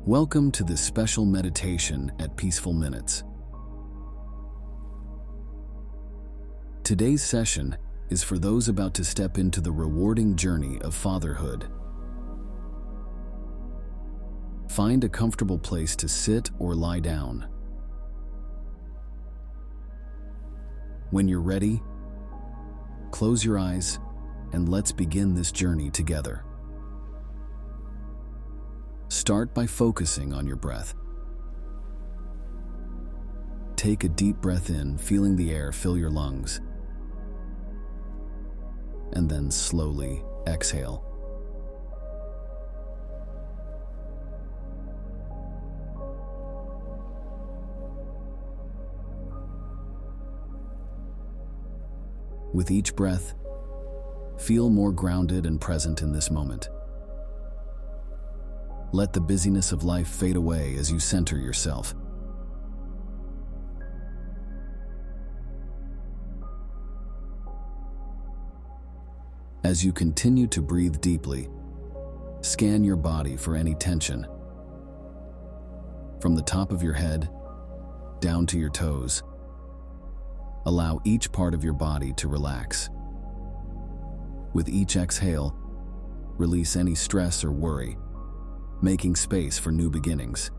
Welcome to this special meditation at Peaceful Minutes. Today's session is for those about to step into the rewarding journey of fatherhood. Find a comfortable place to sit or lie down. When you're ready, close your eyes and let's begin this journey together. Start by focusing on your breath. Take a deep breath in, feeling the air fill your lungs. And then slowly exhale. With each breath, feel more grounded and present in this moment. Let the busyness of life fade away as you center yourself. As you continue to breathe deeply, scan your body for any tension. From the top of your head down to your toes, allow each part of your body to relax. With each exhale, release any stress or worry, making space for new beginnings.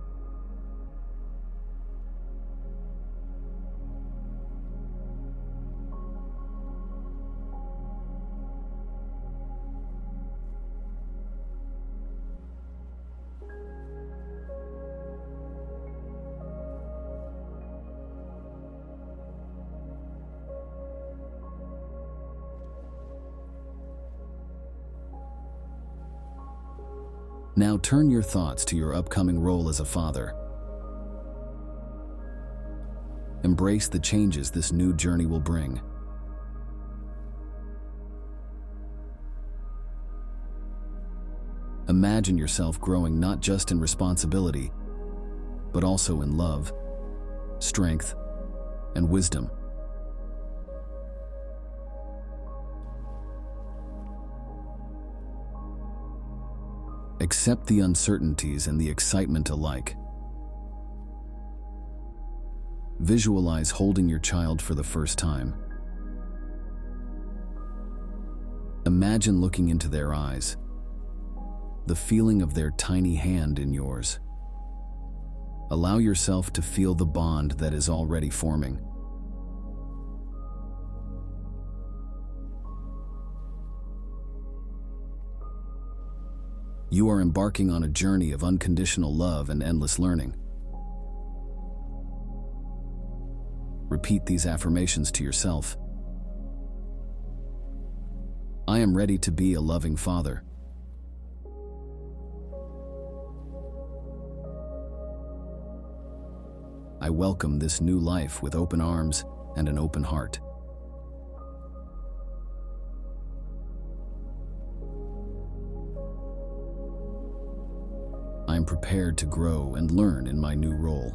Now turn your thoughts to your upcoming role as a father. Embrace the changes this new journey will bring. Imagine yourself growing not just in responsibility, but also in love, strength, and wisdom. Accept the uncertainties and the excitement alike. Visualize holding your child for the first time. Imagine looking into their eyes, the feeling of their tiny hand in yours. Allow yourself to feel the bond that is already forming. You are embarking on a journey of unconditional love and endless learning. Repeat these affirmations to yourself. I am ready to be a loving father. I welcome this new life with open arms and an open heart. I am prepared to grow and learn in my new role.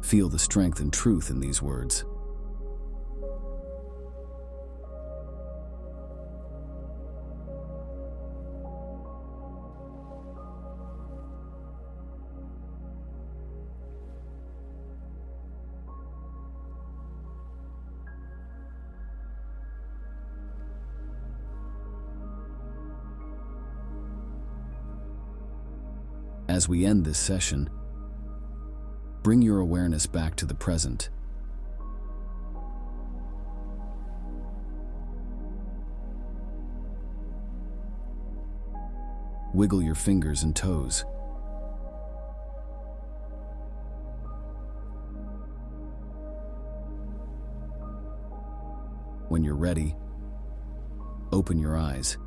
Feel the strength and truth in these words. As we end this session, bring your awareness back to the present. Wiggle your fingers and toes. When you're ready, open your eyes.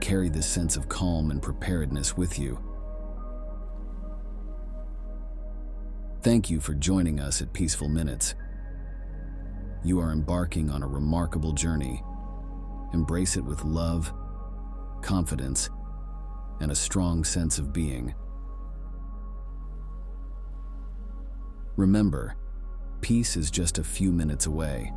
Carry this sense of calm and preparedness with you. Thank you for joining us at Peaceful Minutes. You are embarking on a remarkable journey. Embrace it with love, confidence, and a strong sense of being. Remember, peace is just a few minutes away.